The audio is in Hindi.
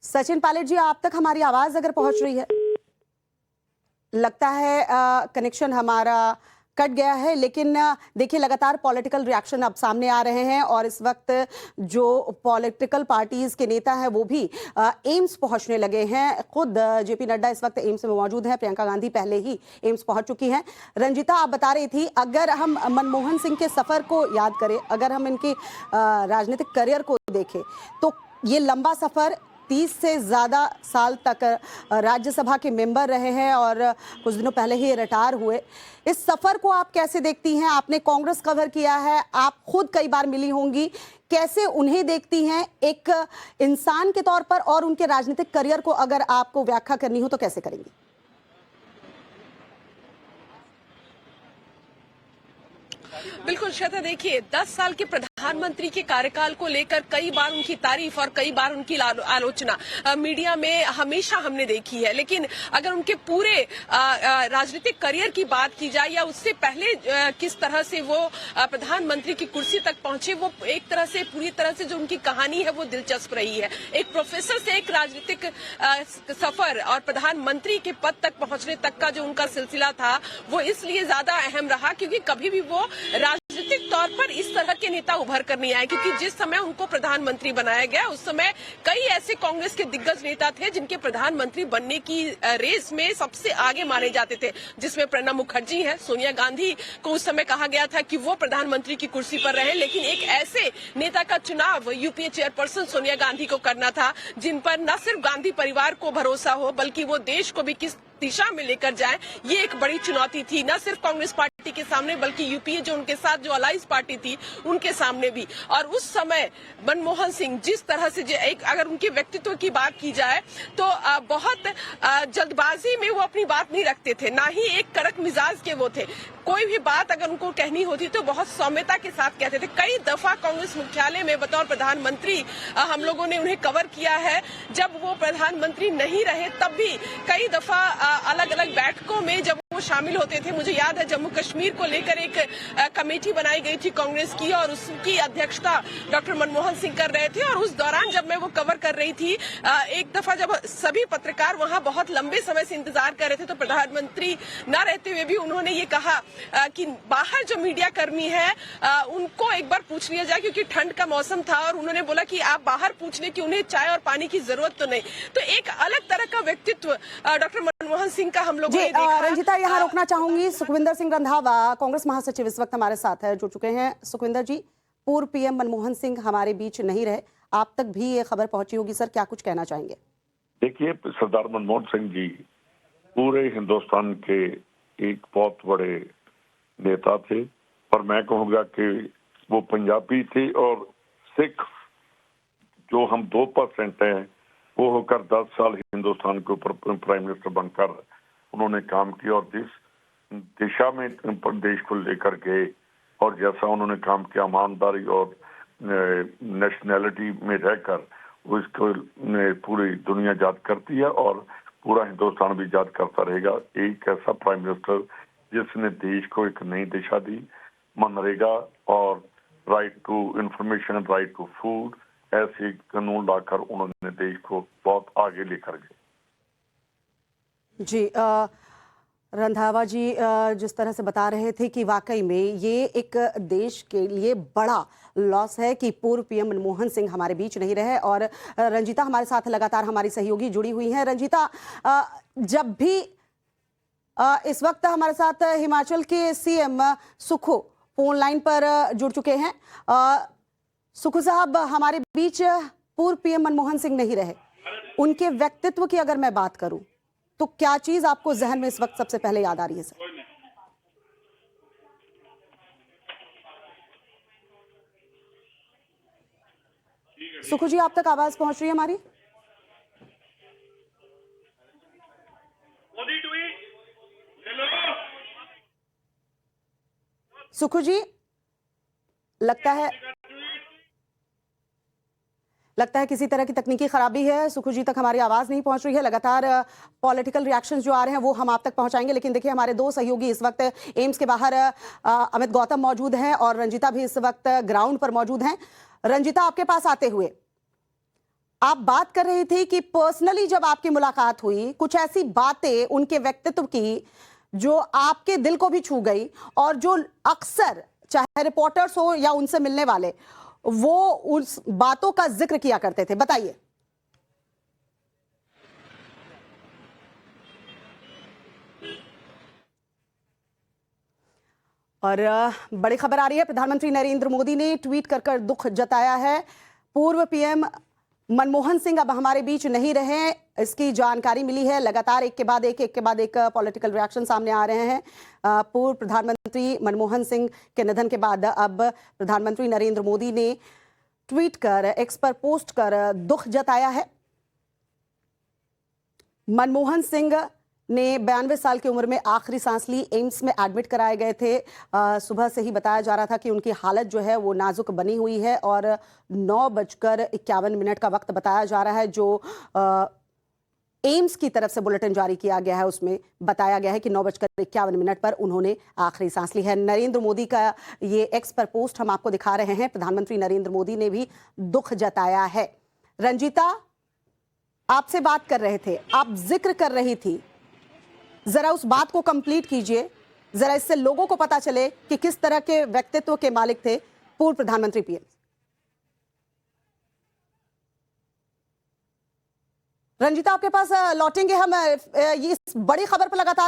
सचिन पायलट जी, आप तक हमारी आवाज अगर पहुंच रही है? लगता है कनेक्शन हमारा कट गया है, लेकिन देखिए लगातार पॉलिटिकल रिएक्शन अब सामने आ रहे हैं और इस वक्त जो पॉलिटिकल पार्टीज के नेता हैं वो भी एम्स पहुंचने लगे हैं। खुद जेपी नड्डा इस वक्त एम्स में मौजूद हैं, प्रियंका गांधी पहले ही एम्स पहुंच चुकी हैं। रंजिता, आप बता रही थी, अगर हम मनमोहन सिंह के सफर को याद करें, अगर हम इनके राजनीतिक करियर को देखें तो ये लंबा सफर, 30 से ज़्यादा साल तक राज्यसभा के मेंबर रहे हैं और कुछ दिनों पहले ही रिटायर हुए। इस सफ़र को आप कैसे देखती हैं? आपने कांग्रेस कवर किया है, आप खुद कई बार मिली होंगी, कैसे उन्हें देखती हैं एक इंसान के तौर पर, और उनके राजनीतिक करियर को अगर आपको व्याख्या करनी हो तो कैसे करेंगी? बिल्कुल श्वेता, देखिए 10 साल के प्रधानमंत्री के कार्यकाल को लेकर कई बार उनकी तारीफ और कई बार उनकी आलोचना मीडिया में हमेशा हमने देखी है, लेकिन अगर उनके पूरे राजनीतिक करियर की बात की जाए या उससे पहले किस तरह से वो प्रधानमंत्री की कुर्सी तक पहुंचे, वो एक तरह से पूरी तरह से जो उनकी कहानी है वो दिलचस्प रही है। एक प्रोफेसर से एक राजनीतिक सफर और प्रधानमंत्री के पद तक पहुंचने तक का जो उनका सिलसिला था वो इसलिए ज्यादा अहम रहा क्योंकि कभी भी वो राजनीतिक तौर पर इस तरह के नेता उभर कर नहीं आए, क्योंकि जिस समय उनको प्रधानमंत्री बनाया गया उस समय कई ऐसे कांग्रेस के दिग्गज नेता थे जिनके प्रधानमंत्री बनने की रेस में सबसे आगे माने जाते थे, जिसमें प्रणब मुखर्जी है। सोनिया गांधी को उस समय कहा गया था कि वो प्रधानमंत्री की कुर्सी पर रहे, लेकिन एक ऐसे नेता का चुनाव यूपीए चेयरपर्सन सोनिया गांधी को करना था जिन पर न सिर्फ गांधी परिवार को भरोसा हो बल्कि वो देश को भी किस दिशा में लेकर जाए, ये एक बड़ी चुनौती थी न सिर्फ कांग्रेस पार्टी के सामने बल्कि यूपीए जो उनके साथ जो अलायंस पार्टी थी उनके सामने भी। और उस समय मनमोहन सिंह जिस तरह से एक अगर उनके व्यक्तित्व की बात की जाए तो बहुत जल्दबाजी में वो अपनी बात नहीं रखते थे, ना ही एक कड़क मिजाज के वो थे। कोई भी बात अगर उनको कहनी होती तो बहुत सौम्यता के साथ कहते थे। कई दफा कांग्रेस मुख्यालय में बतौर प्रधानमंत्री हम लोगों ने उन्हें कवर किया है, जब वो प्रधानमंत्री नहीं रहे तब भी कई दफा अलग अलग बैठकों में जब वो शामिल होते थे। मुझे याद है जम्मू कश्मीर को लेकर एक कमेटी बनाई गई थी कांग्रेस की और उसकी अध्यक्षता डॉक्टर मनमोहन सिंह कर रहे थे, और उस दौरान जब मैं वो कवर कर रही थी एक दफा जब सभी पत्रकार वहां बहुत लंबे समय से इंतजार कर रहे थे तो प्रधानमंत्री न रहते हुए भी उन्होंने ये कहा कि बाहर जो मीडिया कर्मी है उनको एक बार पूछ लिया जाए, क्योंकि ठंड का मौसम था और उन्होंने बोला कि आप बाहर पूछ लें कि उन्हें चाय और पानी की जरूरत तो नहीं। तो एक अलग तरह का व्यक्तित्व डॉक्टर मनमोहन सिंह का हम लोगों ने देखा। रंजिता, यहाँ रोकना चाहूंगी। सुखविंदर सिंह रंधावा, कांग्रेस महासचिव, इस वक्त हमारे साथ है, जुड़ चुके हैं। सुखविंदर जी, पूर्व पीएम मनमोहन सिंह हमारे बीच नहीं रहे, आप तक भी ये खबर पहुंची होगी, सर क्या कुछ कहना चाहेंगे? देखिए, सरदार मनमोहन सिंह जी पूरे हिंदुस्तान के एक बहुत बड़े नेता थे, और मैं कहूँगा कि वो पंजाबी थे और सिख जो हम 2% हैं वो होकर 10 साल हिंदुस्तान के ऊपर प्राइम मिनिस्टर बनकर उन्होंने काम किया, और जिस दिशा में देश को लेकर गए और जैसा उन्होंने काम किया, ईमानदारी और नेशनैलिटी में रहकर उसको पूरी दुनिया याद करती है और पूरा हिंदुस्तान भी याद करता रहेगा। एक ऐसा प्राइम मिनिस्टर जिसने देश को एक नई दिशा दी, मनरेगा और right to information, right to food, ऐसे कानून लाकर उन्होंने देश को बहुत आगे लेकर गए। जी, रंधावा जी जिस तरह से बता रहे थे कि वाकई में ये एक देश के लिए बड़ा लॉस है कि पूर्व पीएम मनमोहन सिंह हमारे बीच नहीं रहे। और रंजिता हमारे साथ लगातार हमारी सहयोगी जुड़ी हुई हैं। रंजिता, जब भी इस वक्त हमारे साथ हिमाचल के सीएम सुखो फोन लाइन पर जुड़ चुके हैं। सुखो साहब, हमारे बीच पूर्व पीएम मनमोहन सिंह नहीं रहे, उनके व्यक्तित्व की अगर मैं बात करूं तो क्या चीज आपको जहन में इस वक्त सबसे पहले याद आ रही है सर? सुखो जी, आप तक आवाज पहुंच रही है हमारी? सुखो जी, लगता है किसी तरह की तकनीकी खराबी है, सुखो जी तक हमारी आवाज नहीं पहुंच रही है। लगातार पॉलिटिकल रिएक्शंस जो आ रहे हैं वो हम आप तक पहुंचाएंगे, लेकिन देखिए हमारे दो सहयोगी इस वक्त एम्स के बाहर अमित गौतम मौजूद हैं और रंजिता भी इस वक्त ग्राउंड पर मौजूद हैं। रंजिता, आपके पास आते हुए आप बात कर रही थी कि पर्सनली जब आपकी मुलाकात हुई, कुछ ऐसी बातें उनके व्यक्तित्व की जो आपके दिल को भी छू गई, और जो अक्सर चाहे रिपोर्टर्स हो या उनसे मिलने वाले, वो उस बातों का जिक्र किया करते थे। बताइए। और बड़ी खबर आ रही है, प्रधानमंत्री नरेंद्र मोदी ने ट्वीट कर कर दुख जताया है। पूर्व पीएम मनमोहन सिंह अब हमारे बीच नहीं रहे, इसकी जानकारी मिली है। लगातार एक के बाद एक पॉलिटिकल रिएक्शन सामने आ रहे हैं। पूर्व प्रधानमंत्री मनमोहन सिंह के निधन के बाद अब प्रधानमंत्री नरेंद्र मोदी ने ट्वीट कर, एक्स पर पोस्ट कर दुख जताया है। मनमोहन सिंह ने 92 साल की उम्र में आखिरी सांस ली, एम्स में एडमिट कराए गए थे। सुबह से ही बताया जा रहा था कि उनकी हालत जो है वो नाजुक बनी हुई है, और 9:51 का वक्त बताया जा रहा है। जो एम्स की तरफ से बुलेटिन जारी किया गया है उसमें बताया गया है कि 9:51 पर उन्होंने आखिरी सांस ली है। नरेंद्र मोदी का ये एक्स पर पोस्ट हम आपको दिखा रहे हैं। प्रधानमंत्री नरेंद्र मोदी ने भी दुख जताया है। रंजीता, आपसे बात कर रहे थे, आप जिक्र कर रही थी, जरा उस बात को कंप्लीट कीजिए, जरा इससे लोगों को पता चले कि किस तरह के व्यक्तित्व के मालिक थे पूर्व प्रधानमंत्री पीएम। रंजीता, आपके पास लौटेंगे हम इस बड़ी खबर पर लगातार